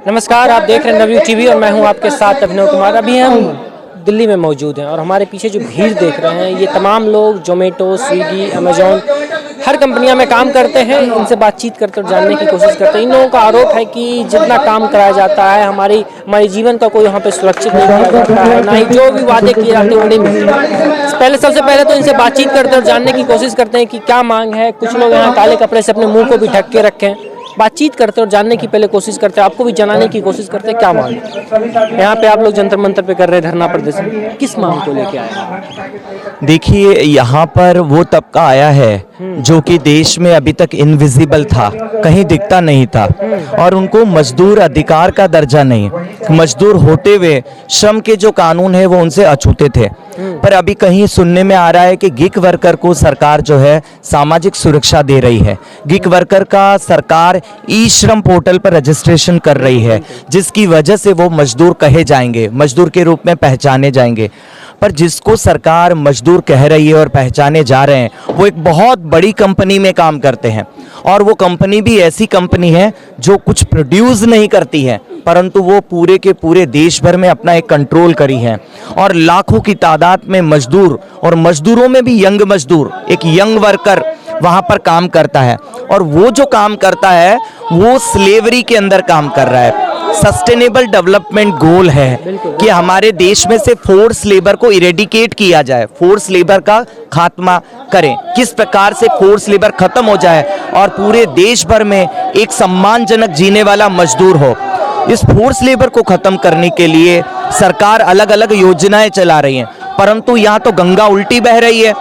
नमस्कार, आप देख रहे हैं नवयुग टीवी और मैं हूं आपके साथ अभिनव कुमार। अभी हम दिल्ली में मौजूद हैं और हमारे पीछे जो भीड़ देख रहे हैं ये तमाम लोग जोमेटो, स्विगी, अमेजॉन हर कंपनियां में काम करते हैं। इनसे बातचीत करते और जानने की कोशिश करते हैं। इन लोगों का आरोप है कि जितना काम कराया जाता है हमारी जीवन का कोई यहाँ पे सुरक्षित नहीं किया जाता है, ना ही जो भी वादे किए जाते हैं वो नहीं मिलते। सबसे पहले तो इनसे बातचीत करते हैं और जानने की कोशिश करते हैं कि क्या मांग है। कुछ लोग यहाँ काले कपड़े से अपने मुंह को भी ढक के रखे हैं। बातचीत करते हैं और जानने की पहले कोशिश करते हैं, आपको भी जनाने की कोशिश करते हैं क्या मांग है। यहाँ पे आप लोग जंतर मंतर पे कर रहे हैं धरना प्रदर्शन, किस मांग को लेके आए? देखिए, यहाँ पर वो तबका आया है जो कि देश में अभी तक इनविजिबल था, कहीं दिखता नहीं था और उनको मजदूर अधिकार का दर्जा नहीं, मजदूर होते हुए श्रम के जो कानून है वो उनसे अछूते थे। पर अभी कहीं सुनने में आ रहा है कि गिग वर्कर को सरकार जो है सामाजिक सुरक्षा दे रही है। गिग वर्कर का सरकार ई श्रम पोर्टल पर रजिस्ट्रेशन कर रही है, जिसकी वजह से वो मजदूर कहे जाएंगे, मजदूर के रूप में पहचाने जाएंगे। पर जिसको सरकार मजदूर कह रही है और पहचाने जा रहे हैं वो एक बहुत बड़ी कंपनी में काम करते हैं और वो कंपनी भी ऐसी कंपनी है जो कुछ प्रोड्यूस नहीं करती है, परंतु वो पूरे के पूरे देश भर में अपना एक कंट्रोल करी है और लाखों की तादाद में मजदूर और मजदूरों में भी यंग मजदूर, एक यंग वर्कर वहाँ पर काम करता है और वो जो काम करता है वो स्लेवरी के अंदर काम कर रहा है। सस्टेनेबल डेवलपमेंट गोल है कि हमारे देश में से फोर्स लेबर को इरेडिकेट किया जाए, फोर्स लेबर का खात्मा करें। किस प्रकार से फोर्स लेबर खत्म हो जाए और पूरे देश भर में एक सम्मानजनक जीने वाला मजदूर हो। इस फोर्स लेबर को खत्म करने के लिए सरकार अलग अलग योजनाएं चला रही है, परंतु यहाँ तो गंगा उल्टी बह रही है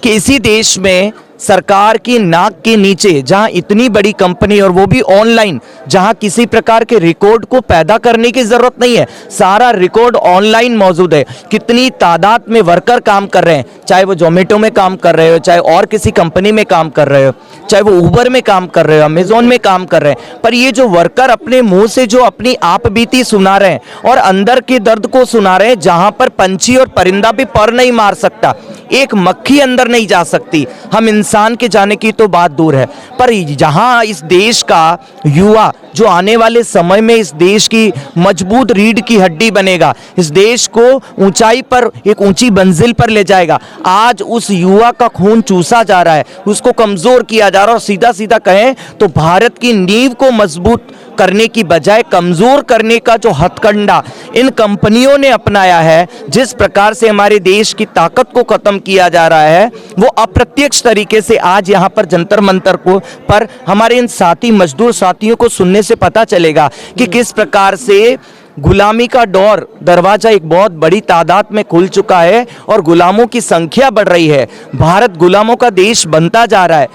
कि इसी देश में सरकार की नाक के नीचे जहां इतनी बड़ी कंपनी और वो भी ऑनलाइन, जहां किसी प्रकार के रिकॉर्ड को पैदा करने की जरूरत नहीं है, सारा रिकॉर्ड ऑनलाइन मौजूद है। कितनी तादाद में वर्कर काम कर रहे हैं, चाहे वो जोमेटो में काम कर रहे हो, चाहे और किसी कंपनी में काम कर रहे हो, चाहे वो उबर में काम कर रहे हो, अमेजोन में काम कर रहे हैं। पर ये जो वर्कर अपने मुंह से जो अपनी आप बीती सुना रहे हैं और अंदर के दर्द को सुना रहे हैं, जहां पर पंछी और परिंदा भी पर नहीं मार सकता, एक मक्खी अंदर नहीं जा सकती, हम इंसान के जाने की तो बात दूर है। पर जहां इस देश का युवा जो आने वाले समय में इस देश की मजबूत रीढ़ की हड्डी बनेगा, इस देश को ऊंचाई पर, एक ऊंची मंजिल पर ले जाएगा, आज उस युवा का खून चूसा जा रहा है, उसको कमजोर किया जा रहा है। और सीधा सीधा कहें तो भारत की नींव को मजबूत करने की बजाय कमजोर करने का जो हथकंडा इन कंपनियों ने अपनाया है, जिस प्रकार से हमारे देश की ताकत को खत्म किया जा रहा है, वो अप्रत्यक्ष तरीके से आज यहाँ पर जंतर मंतर को पर हमारे इन साथी मजदूर साथियों को सुनने से पता चलेगा कि किस प्रकार से गुलामी का दौर दरवाजा एक बहुत बड़ी तादाद में खुल चुका है और गुलामों की संख्या बढ़ रही है। भारत गुलामों का देश बनता जा रहा है,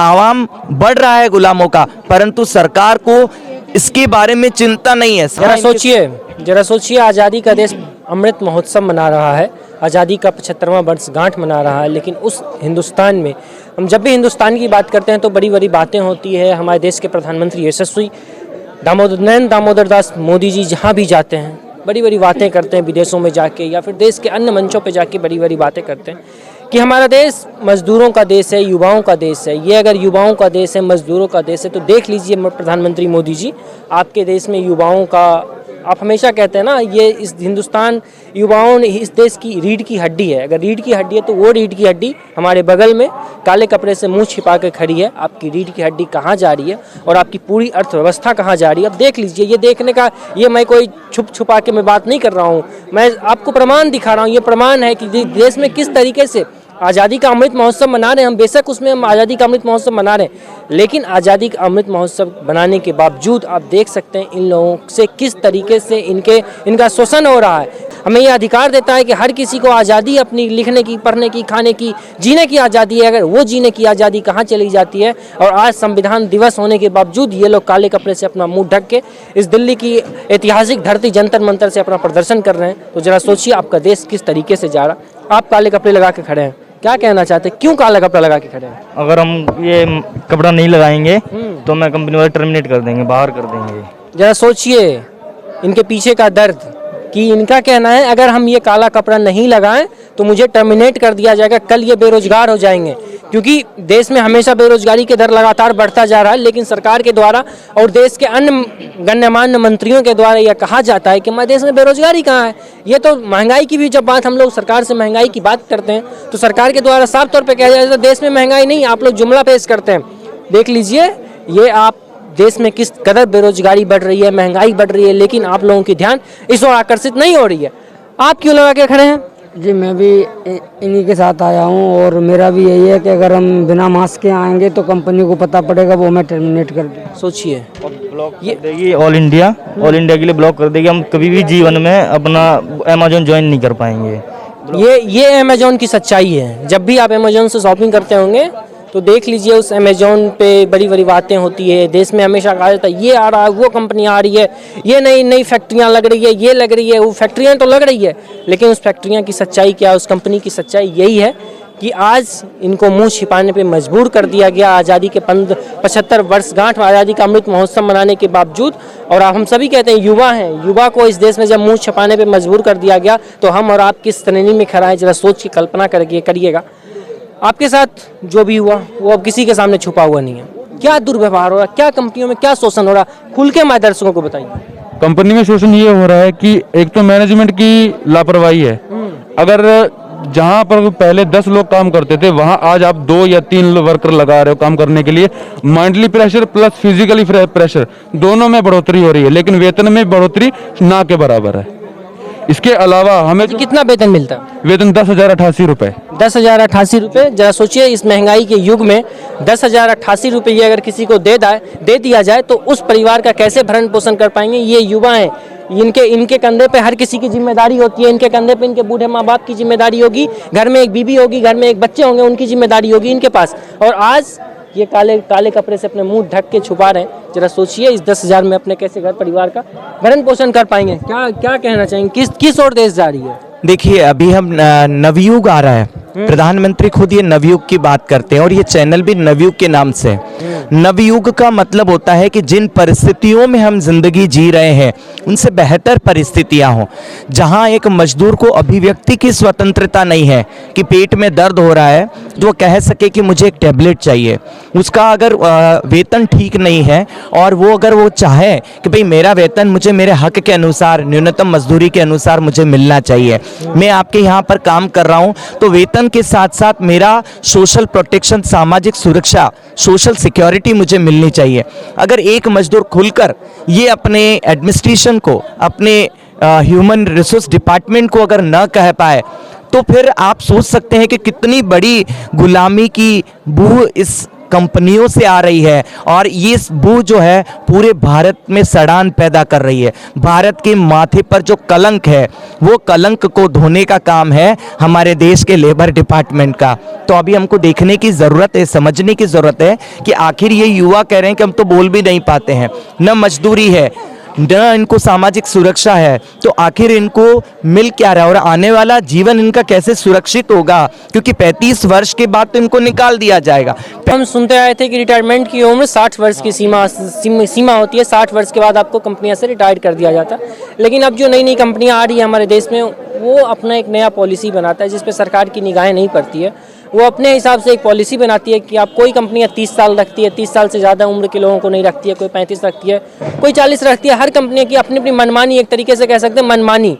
आवाम बढ़ रहा है गुलामों का, परंतु सरकार को इसके बारे में चिंता नहीं है। जरा सोचिए, आज़ादी का देश अमृत महोत्सव मना रहा है, आज़ादी का 75वां वर्षगांठ मना रहा है, लेकिन उस हिंदुस्तान में हम जब भी हिंदुस्तान की बात करते हैं तो बड़ी बड़ी बातें होती है। हमारे देश के प्रधानमंत्री यशस्वी दामोदर दास मोदी जी जहाँ भी जाते हैं बड़ी बड़ी बातें करते हैं, विदेशों में जाके या फिर देश के अन्य मंचों पे जाके बड़ी बड़ी बातें करते हैं कि हमारा देश मजदूरों का देश है, युवाओं का देश है। ये अगर युवाओं का देश है, मजदूरों का देश है, तो देख लीजिए प्रधानमंत्री मोदी जी, आपके देश में युवाओं का, आप हमेशा कहते हैं ना, ये इस हिंदुस्तान युवाओं ने इस देश की रीढ़ की हड्डी है। अगर रीढ़ की हड्डी है तो वो रीढ़ की हड्डी हमारे बगल में काले कपड़े से मुंह छिपा के खड़ी है। आपकी रीढ़ की हड्डी कहाँ जा रही है और आपकी पूरी अर्थव्यवस्था कहाँ जा रही है, अब देख लीजिए। ये देखने का, ये मैं कोई छुपा के मैं बात नहीं कर रहा हूँ, मैं आपको प्रमाण दिखा रहा हूँ। ये प्रमाण है कि देश में किस तरीके से आज़ादी का अमृत महोत्सव मना रहे हैं। हम बेशक उसमें हम आज़ादी का अमृत महोत्सव मना रहे हैं, लेकिन आज़ादी का अमृत महोत्सव बनाने के बावजूद आप देख सकते हैं इन लोगों से किस तरीके से इनका शोषण हो रहा है। हमें यह अधिकार देता है कि हर किसी को आज़ादी, अपनी लिखने की, पढ़ने की, खाने की, जीने की आज़ादी है। अगर वो जीने की आज़ादी कहाँ चली जाती है। और आज संविधान दिवस होने के बावजूद ये लोग काले कपड़े से अपना मुंह ढक के इस दिल्ली की ऐतिहासिक धरती जंतर मंतर से अपना प्रदर्शन कर रहे हैं। तो जरा सोचिए आपका देश किस तरीके से जा रहा। आप काले कपड़े लगा के खड़े हैं, क्या कहना चाहते हैं, क्यों काला कपड़ा लगा के खड़े हैं? अगर हम ये कपड़ा नहीं लगाएंगे तो मैं कंपनी वाले टर्मिनेट कर देंगे, बाहर कर देंगे। जरा सोचिए इनके पीछे का दर्द कि इनका कहना है अगर हम ये काला कपड़ा नहीं लगाएं तो मुझे टर्मिनेट कर दिया जाएगा, कल ये बेरोजगार हो जाएंगे। क्योंकि देश में हमेशा बेरोजगारी के दर लगातार बढ़ता जा रहा है, लेकिन सरकार के द्वारा और देश के अन्य गण्यमान्य मंत्रियों के द्वारा यह कहा जाता है कि हमारे देश में बेरोजगारी कहाँ है। ये तो महंगाई की भी जब बात हम लोग सरकार से महंगाई की बात करते हैं तो सरकार के द्वारा साफ तौर पर कहा जाता है देश में महंगाई नहीं, आप लोग जुमला पेश करते हैं। देख लीजिए ये आप देश में किस कदर बेरोजगारी बढ़ रही है, महंगाई बढ़ रही है, लेकिन आप लोगों की ध्यान इस ओर आकर्षित नहीं हो रही है। आप क्यों लगा के खड़े हैं? जी मैं भी इन्हीं के साथ आया हूँ और मेरा भी यही है कि अगर हम बिना मास्क के आएंगे तो कंपनी को पता पड़ेगा, वो हमें टर्मिनेट कर दें। सोचिए ब्लॉक कर देगी ऑल इंडिया के लिए ब्लॉक कर देगी। हम कभी भी जीवन में अपना अमेजोन ज्वाइन नहीं कर पाएंगे। ये अमेजोन की सच्चाई है। जब भी आप अमेजोन से शॉपिंग करते होंगे तो देख लीजिए उस अमेजोन पे बड़ी बड़ी बातें होती है। देश में हमेशा कहा जाता है ये आ रहा है, वो कंपनी आ रही है, ये नई नई फैक्ट्रियां लग रही है, ये लग रही है, वो फैक्ट्रियां तो लग रही है, लेकिन उस फैक्ट्रियां की सच्चाई क्या है, उस कंपनी की सच्चाई यही है कि आज इनको मुंह छिपाने पे मजबूर कर दिया गया। आज़ादी के 75 वर्षगांठ आज़ादी का अमृत महोत्सव मनाने के बावजूद, और हम सभी कहते हैं युवा हैं, युवा को इस देश में जब मुंह छिपाने पे मजबूर कर दिया गया तो हम और आप किस श्रेणी में खड़ा है, जरा सोच की कल्पना करिएगा। आपके साथ जो भी हुआ वो अब किसी के सामने छुपा हुआ नहीं है। क्या दुर्व्यवहार हो रहा है, क्या कंपनियों में क्या शोषण हो रहा है, खुल के हमारे दर्शकों को बताइए। कंपनी में शोषण ये हो रहा है कि एक तो मैनेजमेंट की लापरवाही है। अगर जहां पर पहले 10 लोग काम करते थे वहां आज आप 2 या 3 वर्कर लगा रहे हो काम करने के लिए। Mentally pressure plus physically pressure दोनों में बढ़ोतरी हो रही है, लेकिन वेतन में बढ़ोतरी ना के बराबर है। इसके अलावा हमें कितना वेतन मिलता है? वेतन 10,088 रुपए। 10,088 रुपये। जरा सोचिए इस महंगाई के युग में 10,088 रुपये अगर किसी को दे दिया जाए तो उस परिवार का कैसे भरण पोषण कर पाएंगे। ये युवा हैं, इनके कंधे पे हर किसी की जिम्मेदारी होती है। इनके कंधे पे इनके बूढ़े माँ बाप की जिम्मेदारी होगी, घर में एक बीबी होगी, घर में एक बच्चे होंगे, उनकी जिम्मेदारी होगी इनके पास। और आज ये काले कपड़े से अपने मुंह ढक के छुपा रहे हैं। जरा सोचिए इस 10,000 में अपने कैसे घर परिवार का भरण पोषण कर पाएंगे। क्या कहना चाहेंगे, किस ओर देश जा रही है? देखिए अभी हम नवयुग आ रहा है, प्रधानमंत्री खुद ये नवयुग की बात करते हैं और ये चैनल भी नवयुग के नाम से। नवयुग का मतलब होता है कि जिन परिस्थितियों में हम जिंदगी जी रहे हैं उनसे बेहतर परिस्थितियां हों, जहां एक मजदूर को अभिव्यक्ति की स्वतंत्रता नहीं है कि पेट में दर्द हो रहा है तो वो कह सके कि मुझे एक टैबलेट चाहिए। उसका अगर वेतन ठीक नहीं है और अगर वो चाहे कि भाई मेरा वेतन मुझे मेरे हक के अनुसार न्यूनतम मजदूरी के अनुसार मुझे मिलना चाहिए, मैं आपके यहाँ पर काम कर रहा हूँ तो वेतन के साथ साथ मेरा सोशल प्रोटेक्शन, सामाजिक सुरक्षा, सोशल सिक्योरिटी मुझे मिलनी चाहिए। अगर एक मजदूर खुलकर ये अपने एडमिनिस्ट्रेशन को, अपने ह्यूमन रिसोर्स डिपार्टमेंट को अगर न कह पाए तो फिर आप सोच सकते हैं कि कितनी बड़ी गुलामी की बू इस कंपनियों से आ रही है और ये बू जो है पूरे भारत में सड़ान पैदा कर रही है। भारत के माथे पर जो कलंक है वो कलंक को धोने का काम है हमारे देश के लेबर डिपार्टमेंट का। तो अभी हमको देखने की ज़रूरत है, समझने की ज़रूरत है कि आखिर ये युवा कह रहे हैं कि हम तो बोल भी नहीं पाते हैं, न मजदूरी है न इनको सामाजिक सुरक्षा है, तो आखिर इनको मिल क्या रहा है और आने वाला जीवन इनका कैसे सुरक्षित होगा, क्योंकि 35 वर्ष के बाद तो इनको निकाल दिया जाएगा। हम सुनते आए थे कि रिटायरमेंट की उम्र 60 वर्ष की सीमा होती है। 60 वर्ष के बाद आपको कंपनियां से रिटायर कर दिया जाता है। लेकिन अब जो नई नई कंपनियां आ रही है हमारे देश में वो अपना एक नया पॉलिसी बनाता है जिस पे सरकार की निगाहें नहीं पड़ती है। वो अपने हिसाब से एक पॉलिसी बनाती है कि आप कोई कंपनियां 30 साल रखती है, 30 साल से ज़्यादा उम्र के लोगों को नहीं रखती है, कोई 35 रखती है, कोई 40 रखती है। हर कंपनी की अपनी अपनी मनमानी, एक तरीके से कह सकते हैं मनमानी।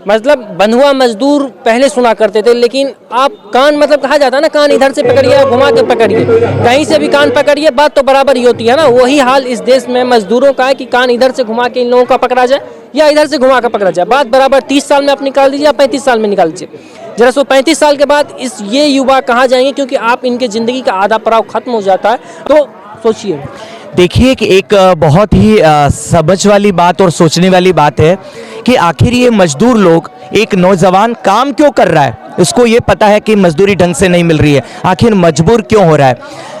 मतलब बंधुआ मजदूर पहले सुना करते थे, लेकिन आप कान, मतलब कहा जाता है ना, कान इधर से पकड़िए घुमा के पकड़िए, कहीं से भी कान पकड़िए बात तो बराबर ही होती है ना। वही हाल इस देश में मजदूरों का है कि कान इधर से घुमा के इन लोगों का पकड़ा जाए या इधर से घुमा कर पकड़ा जाए, बात बराबर। 30 साल में आप निकाल दीजिए या 35 साल में निकाल दीजिए। जरा सो 35 साल के बाद ये युवा कहाँ जाएंगे, क्योंकि आप इनके ज़िंदगी का आधा पड़ाव खत्म हो जाता है। तो सोचिए, देखिए कि एक बहुत ही समझ वाली बात और सोचने वाली बात है कि आखिर ये मजदूर लोग, एक नौजवान काम क्यों कर रहा है, उसको ये पता है कि मजदूरी ढंग से नहीं मिल रही है, आखिर मजबूर क्यों हो रहा है।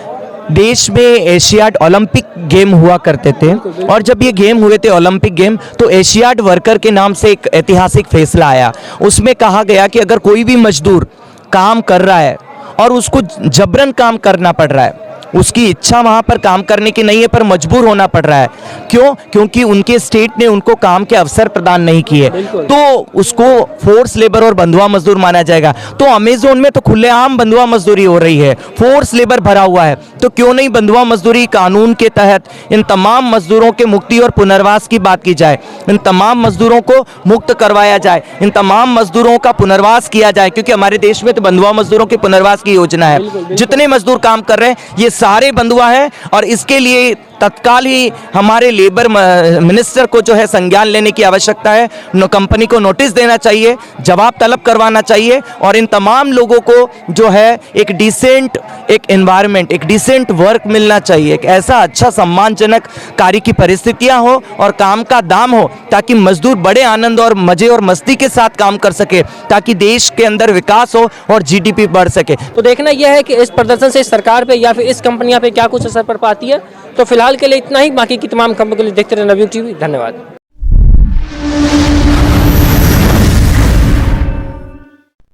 देश में एशियाड ओलंपिक गेम हुआ करते थे और जब ये गेम हुए थे ओलंपिक गेम, तो एशियाड वर्कर के नाम से एक ऐतिहासिक फैसला आया। उसमें कहा गया कि अगर कोई भी मजदूर काम कर रहा है और उसको जबरन काम करना पड़ रहा है उसकी इच्छा वहाँ पर काम करने की नहीं है, पर मजबूर होना पड़ रहा है। क्यों? क्योंकि उनके स्टेट ने उनको काम के अवसर प्रदान नहीं किए, तो उसको फोर्स लेबर और बंधुआ मजदूर माना जाएगा। तो अमेजोन में तो खुलेआम बंधुआ मजदूरी हो रही है, फोर्स लेबर भरा हुआ है, तो क्यों नहीं बंधुआ मजदूरी कानून के तहत इन तमाम मजदूरों के मुक्ति और पुनर्वास की बात की जाए, इन तमाम मजदूरों को मुक्त करवाया जाए, इन तमाम मजदूरों का पुनर्वास किया जाए, क्योंकि हमारे देश में तो बंधुआ मजदूरों के पुनर्वास की योजना है। जितने मजदूर काम कर रहे हैं ये सारे बंधुआ हैं, और इसके लिए तत्काल ही हमारे लेबर मिनिस्टर को जो है संज्ञान लेने की आवश्यकता है। कंपनी को नोटिस देना चाहिए, जवाब तलब करवाना चाहिए, और इन तमाम लोगों को जो है एक डिसेंट एक एनवायरनमेंट, एक डिसेंट वर्क मिलना चाहिए, एक ऐसा अच्छा सम्मानजनक कार्य की परिस्थितियां हो और काम का दाम हो, ताकि मजदूर बड़े आनंद और मजे और मस्ती के साथ काम कर सके, ताकि देश के अंदर विकास हो और जीडीपी बढ़ सके। तो देखना यह है कि इस प्रदर्शन से सरकार पे या फिर इस कंपनियां पे क्या कुछ असर पड़ पाती है। तो फिलहाल के लिए इतना ही, बाकी की तमाम खबरों के लिए देखते रहना नवयुग टीवी। धन्यवाद।